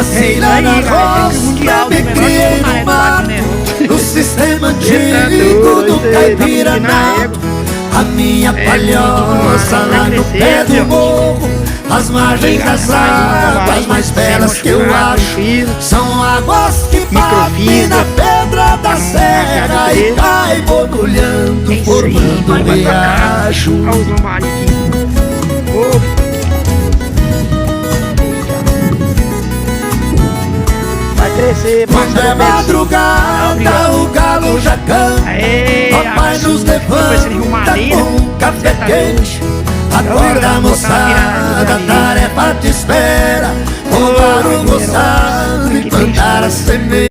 Macieira na roça, me criei no mato, no sistema antigo do Caipiranato. A minha palhoça lá no pé do morro, as margens das águas mais belas que eu acho são águas que batem na pedra da serra e caem borbulhando, formando um riacho. Quando é madrugada o galo já canta, papai nos levanta com um café quente. Acorda moçada, a tarefa te espera, roubar o moçado e plantar a semente.